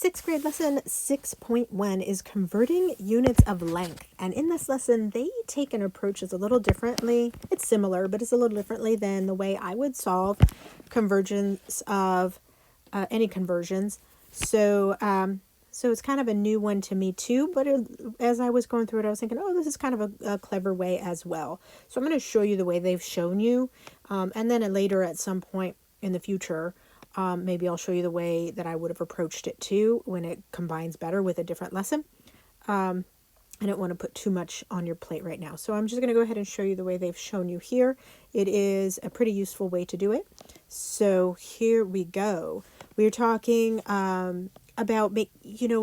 Sixth grade lesson 6.1 is converting units of length. And in this lesson, they take an approach that's a little differently. It's similar, but it's a little differently than the way I would solve convergence of any conversions. So it's kind of a new one to me too, but as I was going through it, I was thinking, oh, this is kind of a clever way as well. So I'm going to show you the way they've shown you. And then later at some point in the future, maybe I'll show you the way that I would have approached it too when it combines better with a different lesson. I don't want to put too much on your plate right now. So I'm just going to go ahead and show you the way they've shown you here. It is a pretty useful way to do it. So here we go. We're talking about,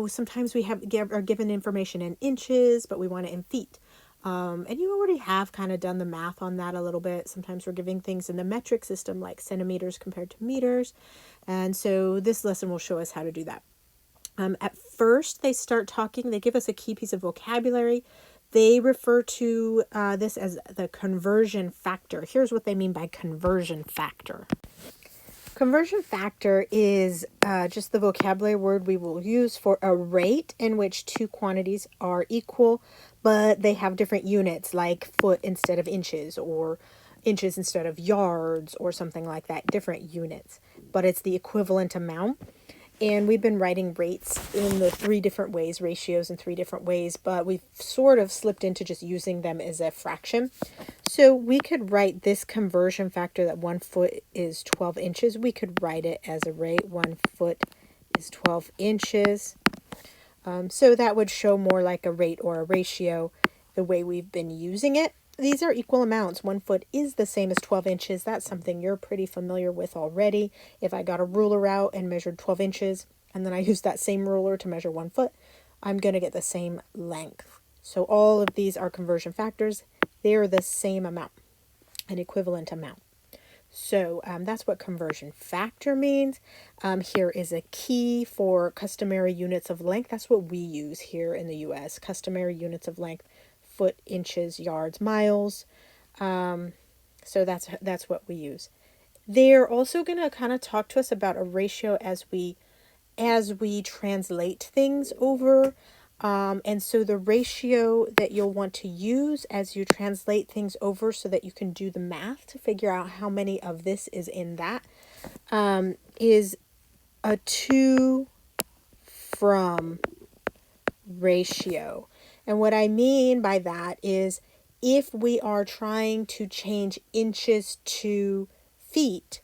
sometimes we are given information in inches, but we want it in feet. And you already have kind of done the math on that a little bit. Sometimes we're giving things in the metric system like centimeters compared to meters. And so this lesson will show us how to do that. At first, they start talking. They give us a key piece of vocabulary. They refer to this as the conversion factor. Here's what they mean by conversion factor. Conversion factor is just the vocabulary word we will use for a rate in which two quantities are equal, but they have different units, like foot instead of inches, or inches instead of yards, or something like that, different units. But it's the equivalent amount. And we've been writing rates in the three different ways, ratios in three different ways, but we've sort of slipped into just using them as a fraction. So we could write this conversion factor that 1 foot is 12 inches. We could write it as a rate. 1 foot is 12 inches. So that would show more like a rate or a ratio the way we've been using it. These are equal amounts. 1 foot is the same as 12 inches. That's something you're pretty familiar with already. If I got a ruler out and measured 12 inches, and then I used that same ruler to measure 1 foot, I'm going to get the same length. So all of these are conversion factors. They're the same amount, an equivalent amount. So that's what conversion factor means. Here is a key for customary units of length. That's what we use here in the U.S. Customary units of length. Foot, inches, yards, miles. So that's what we use. They're also going to kind of talk to us about a ratio as we translate things over. And so the ratio that you'll want to use as you translate things over so that you can do the math to figure out how many of this is in that, is a to from ratio. And what I mean by that is if we are trying to change inches to feet,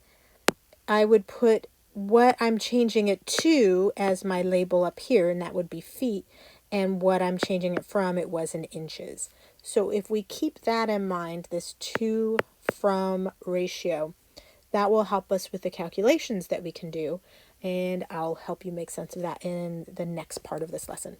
I would put what I'm changing it to as my label up here, and that would be feet, and what I'm changing it from, it was in inches. So if we keep that in mind, this to from ratio, that will help us with the calculations that we can do, and I'll help you make sense of that in the next part of this lesson.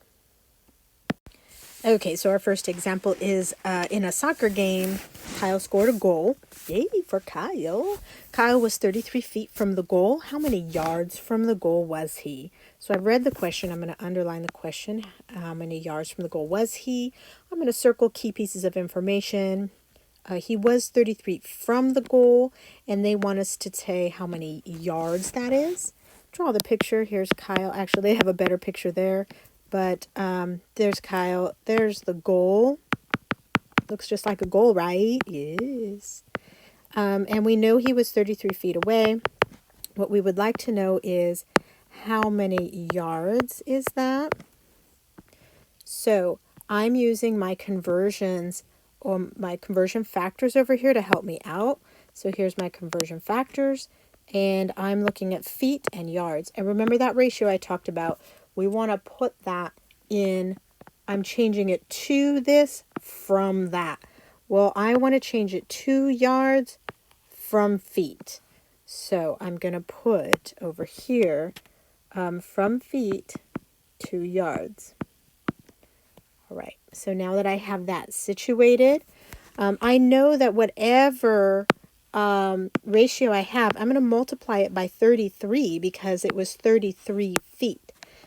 Okay, so our first example is in a soccer game, Kyle scored a goal. Yay for Kyle. Kyle was 33 feet from the goal. How many yards from the goal was he? So I've read the question. I'm going to underline the question. How many yards from the goal was he? I'm going to circle key pieces of information. He was 33 from the goal, and they want us to say how many yards that is. Draw the picture. Here's Kyle. Actually, they have a better picture there. But there's Kyle. There's the goal. Looks just like a goal, right? Yes. And we know he was 33 feet away. What we would like to know is how many yards is that? So I'm using my conversions or my conversion factors over here to help me out. So here's my conversion factors. And I'm looking at feet and yards. And remember that ratio I talked about. We want to put that in, I'm changing it to this from that. Well, I want to change it to yards from feet. So I'm going to put over here from feet to yards. All right, so now that I have that situated, I know that whatever ratio I have, I'm going to multiply it by 33 because it was 33 feet.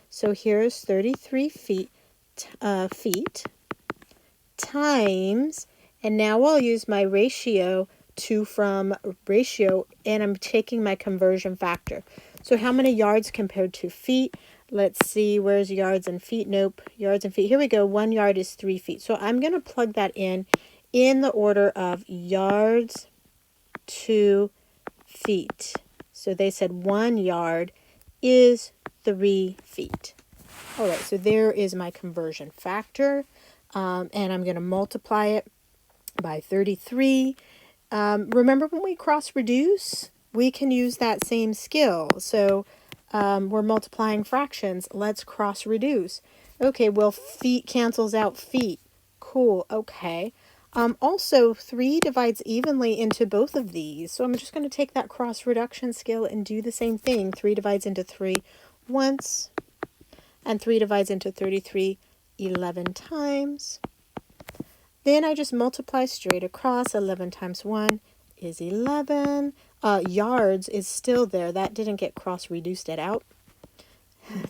So here's 33 feet times, and now I'll use my ratio to from ratio, and I'm taking my conversion factor. So how many yards compared to feet? Let's see, where's yards and feet? Nope, yards and feet. Here we go. 1 yard is 3 feet. So I'm going to plug that in the order of yards to feet. So they said 1 yard is 3 feet. All right, so there is my conversion factor. And I'm going to multiply it by 33. Remember when we cross reduce, we can use that same skill. So we're multiplying fractions. Let's cross reduce. Okay, well, feet cancels out feet. Cool, okay. Also, 3 divides evenly into both of these. So I'm just going to take that cross reduction skill and do the same thing. 3 divides into 3 once, and 3 divides into 33 11 times. Then I just multiply straight across. 11 times 1 is 11. Yards is still there. That didn't get cross-reduced it out.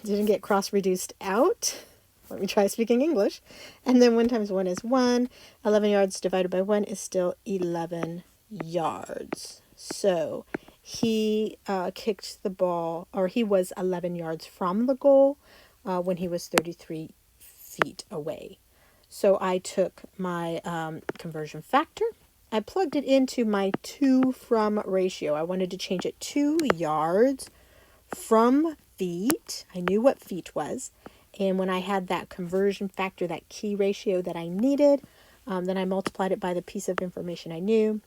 Didn't get cross-reduced out. Let me try speaking English. And then 1 times 1 is 1. 11 yards divided by 1 is still 11 yards. So he kicked the ball, or he was 11 yards from the goal when he was 33 feet away. So I took my conversion factor. I plugged it into my to from ratio. I wanted to change it 2 yards from feet. I knew what feet was. And when I had that conversion factor, that key ratio that I needed, then I multiplied it by the piece of information I knew.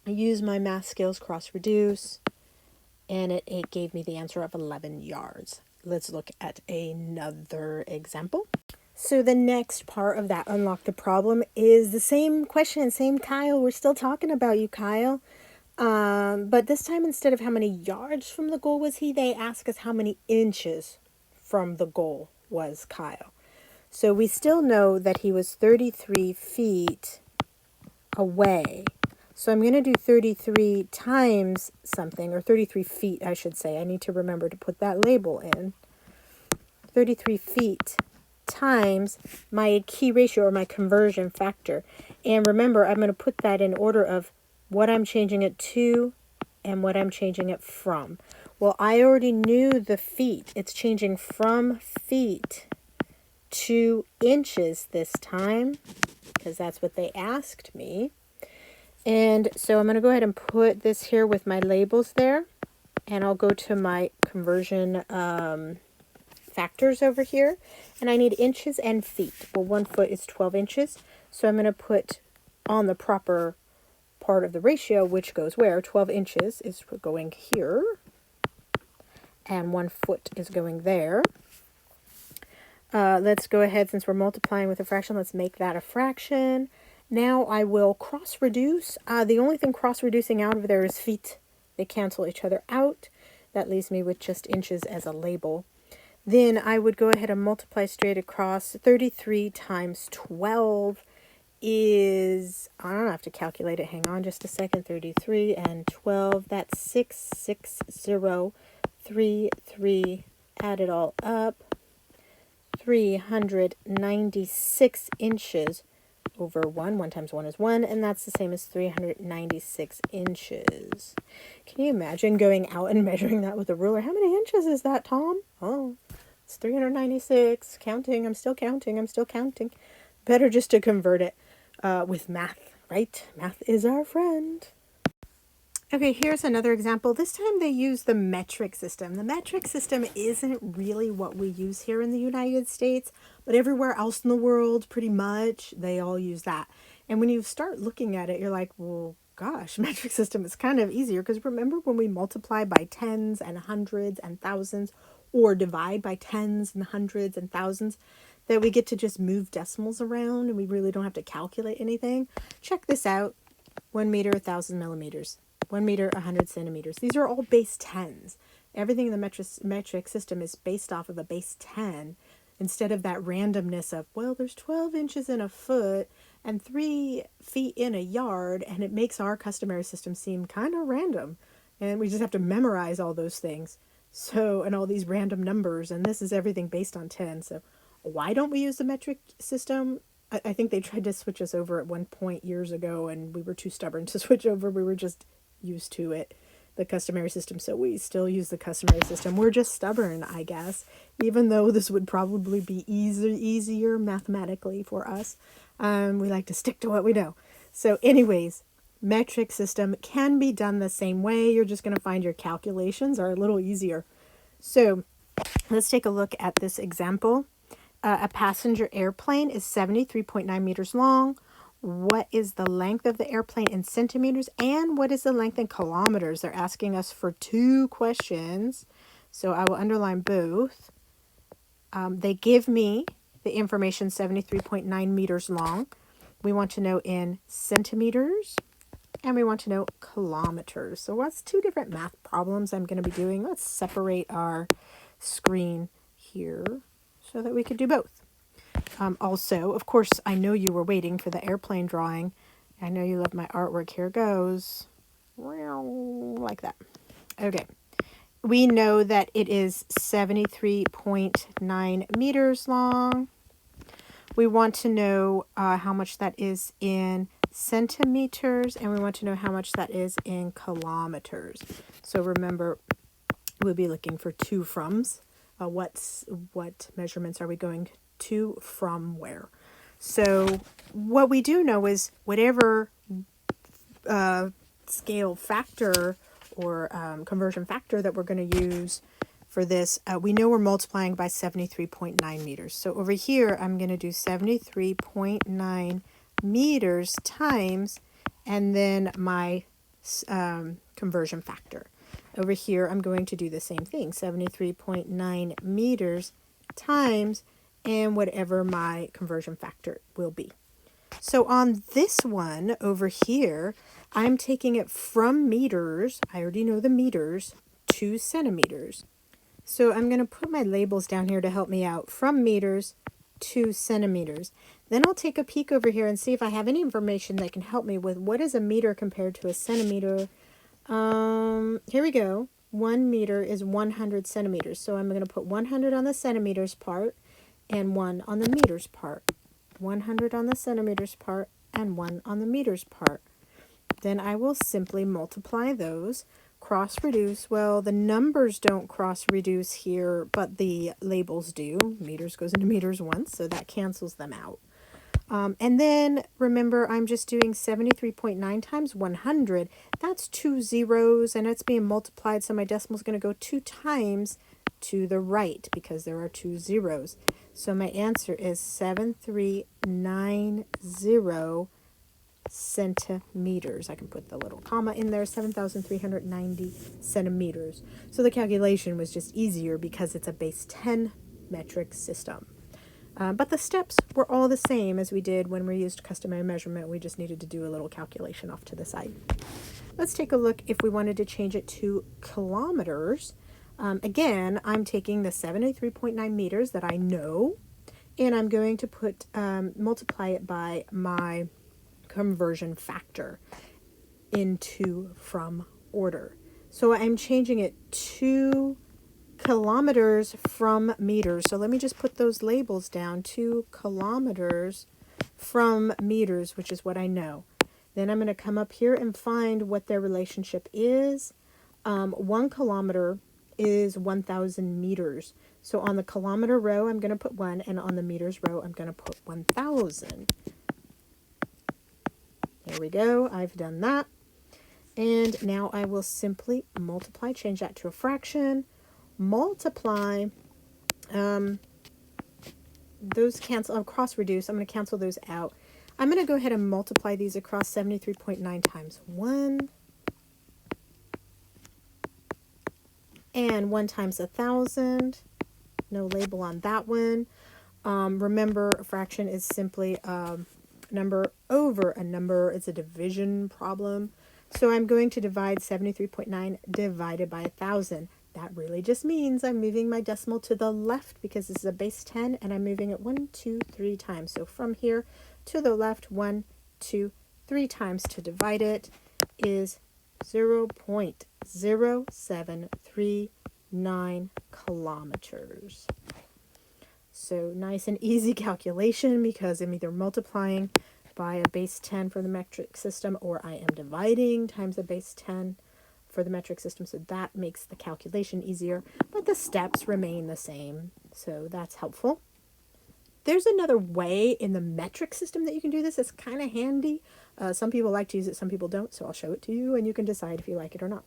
I used my math skills, cross reduce, and it gave me the answer of 11 yards. Let's look at another example. So the next part of that unlock the problem is the same question, same Kyle. We're still talking about you, Kyle. But this time, instead of how many yards from the goal was he, they ask us how many inches from the goal was Kyle. So we still know that he was 33 feet away. So I'm going to do 33 times something, or 33 feet, I should say. I need to remember to put that label in. 33 feet times my key ratio, or my conversion factor. And remember, I'm going to put that in order of what I'm changing it to and what I'm changing it from. Well, I already knew the feet. It's changing from feet to inches this time, because that's what they asked me. And so I'm going to go ahead and put this here with my labels there. And I'll go to my conversion factors over here, and I need inches and feet. Well, 1 foot is 12 inches, so I'm going to put on the proper part of the ratio, which goes where? 12 inches is going here, and 1 foot is going there. Let's go ahead, since we're multiplying with a fraction, let's make that a fraction. Now I will cross reduce. The only thing cross reducing out of there is feet. They cancel each other out. That leaves me with just inches as a label. Then I would go ahead and multiply straight across. 33 times 12 is, I don't have to calculate it. Hang on just a second. 33 and 12, that's 66033. Add it all up. 396 inches over 1. 1 times 1 is 1, and that's the same as 396 inches. Can you imagine going out and measuring that with a ruler? How many inches is that, Tom? Oh, it's 396. Counting. I'm still counting. I'm still counting. Better just to convert it with math, right? Math is our friend. Okay, here's another example. This time they use the metric system. The metric system isn't really what we use here in the United States, but everywhere else in the world, pretty much, they all use that. And when you start looking at it, you're like, well, gosh, metric system is kind of easier, because remember when we multiply by tens and hundreds and thousands, or divide by tens and hundreds and thousands, that we get to just move decimals around and we really don't have to calculate anything? Check this out. 1 meter, 1,000 millimeters. 1 meter, 100 centimeters. These are all base 10s. Everything in the metric system is based off of a base 10, instead of that randomness of, well, there's 12 inches in a foot and 3 feet in a yard, and it makes our customary system seem kind of random. And we just have to memorize all those things. So, and all these random numbers, and this is everything based on 10. So why don't we use the metric system? I think they tried to switch us over at one point years ago, and we were too stubborn to switch over. We were just used to it the customary system. So we still use the customary system. We're just stubborn, I guess, even though this would probably be easier mathematically for us. We like to stick to what we know. So anyways, metric system can be done the same way. You're just going to find your calculations are a little easier. So let's take a look at this example. A passenger airplane is 73.9 meters long. What is the length of the airplane in centimeters? And what is the length in kilometers? They're asking us for two questions. So I will underline both. They give me the information 73.9 meters long. We want to know in centimeters. And we want to know kilometers. So what's two different math problems I'm going to be doing? Let's separate our screen here so that we could do both. Also, of course, I know you were waiting for the airplane drawing. I know you love my artwork. Here goes. Like that. Okay. We know that it is 73.9 meters long. We want to know how much that is in centimeters, and we want to know how much that is in kilometers. So remember, we'll be looking for two froms. What measurements are we going to from where? So what we do know is whatever scale factor or conversion factor that we're going to use for this, we know we're multiplying by 73.9 meters. So over here, I'm going to do 73.9 meters times, and then my conversion factor. Over here, I'm going to do the same thing, 73.9 meters times, and whatever my conversion factor will be. So on this one over here, I'm taking it from meters, I already know the meters, to centimeters. So I'm going to put my labels down here to help me out, from meters to centimeters. Then I'll take a peek over here and see if I have any information that can help me with what is a meter compared to a centimeter. Here we go. 1 meter is 100 centimeters. So I'm going to put 100 on the centimeters part and 1 on the meters part. 100 on the centimeters part and 1 on the meters part. Then I will simply multiply those. Cross reduce. Well, the numbers don't cross reduce here, but the labels do. Meters goes into meters once, so that cancels them out. And then remember, I'm just doing 73.9 times 100. That's 2 zeros, and it's being multiplied, so my decimal is going to go 2 times to the right because there are 2 zeros. So my answer is 7390 centimeters. I can put the little comma in there, 7,390 centimeters. So the calculation was just easier because it's a base 10 metric system. But the steps were all the same as we did when we used customary measurement. We just needed to do a little calculation off to the side. Let's take a look if we wanted to change it to kilometers. Again, I'm taking the 73.9 meters that I know, and I'm going to put multiply it by my conversion factor into from order. So I'm changing it to kilometers from meters. So let me just put those labels down, 2 kilometers from meters, which is what I know. Then I'm going to come up here and find what their relationship is. 1 kilometer is 1,000 meters. So on the kilometer row, I'm going to put 1, and on the meters row, I'm going to put 1,000. There we go. I've done that. And now I will simply multiply, change that to a fraction, multiply, those cancel, cross reduce, I'm going to cancel those out. I'm going to go ahead and multiply these across 73.9 times 1, and 1 times 1,000, no label on that one. Remember, a fraction is simply number over a number. It's a division problem. So I'm going to divide 73.9 divided by 1,000. That really just means I'm moving my decimal to the left because this is a base 10, and I'm moving it 1, 2, 3 times. So from here to the left, 1, 2, 3 times to divide it is 0.0739 kilometers. So nice and easy calculation because I'm either multiplying by a base 10 for the metric system, or I am dividing times a base 10 for the metric system, so that makes the calculation easier, but the steps remain the same, so that's helpful. There's another way in the metric system that you can do this. It's kind of handy. Some people like to use it, some people don't, so I'll show it to you and you can decide if you like it or not.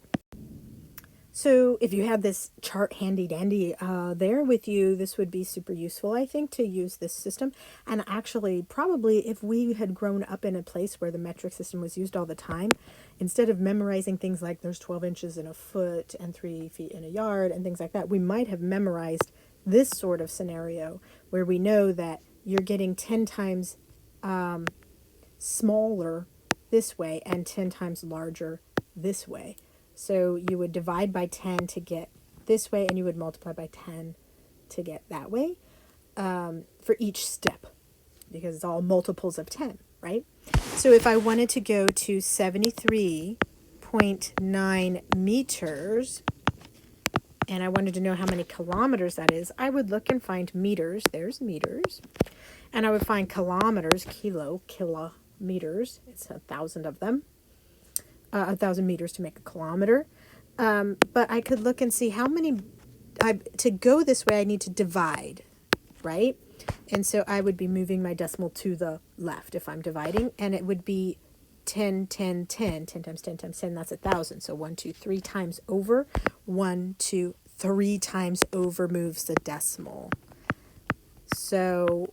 So if you have this chart handy dandy there with you, this would be super useful, I think, to use this system. And actually, probably if we had grown up in a place where the metric system was used all the time, instead of memorizing things like there's 12 inches in a foot and 3 feet in a yard and things like that, we might have memorized this sort of scenario where we know that you're getting 10 times smaller this way and 10 times larger this way. So you would divide by 10 to get this way, and you would multiply by 10 to get that way for each step, because it's all multiples of 10, right? So if I wanted to go to 73.9 meters, and I wanted to know how many kilometers that is, I would look and find meters. There's meters. And I would find kilometers, kilometers. It's 1,000 of them. 1,000 meters to make a kilometer. But I could look and see how many, to go this way, I need to divide, right? And so I would be moving my decimal to the left if I'm dividing, and it would be 10, 10, 10, 10 times 10 times 10, that's 1,000. So 1, 2, 3 times over, 1, 2, 3 times over moves the decimal. So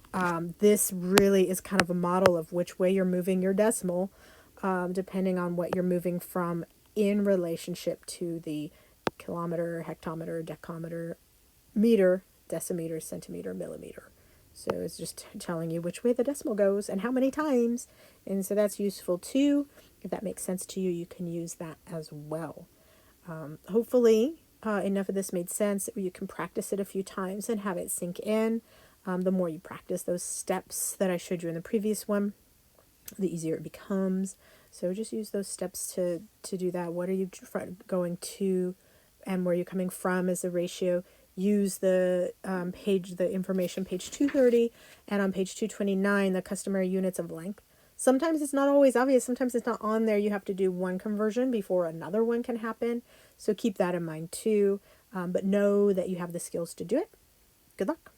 this really is kind of a model of which way you're moving your decimal, depending on what you're moving from in relationship to the kilometer, hectometer, decameter, meter, decimeter, centimeter, millimeter. So it's just telling you which way the decimal goes and how many times. And so that's useful too. If that makes sense to you, you can use that as well. Hopefully enough of this made sense. You can practice it a few times and have it sink in. The more you practice those steps that I showed you in the previous one, the easier it becomes. So just use those steps to do that. What are you going to and where you're coming from as a ratio. Use the information, page 230, and on page 229, the customary units of length. Sometimes it's not always obvious. Sometimes it's not on there. You have to do one conversion before another one can happen. So keep that in mind too. But know that you have the skills to do it. Good luck.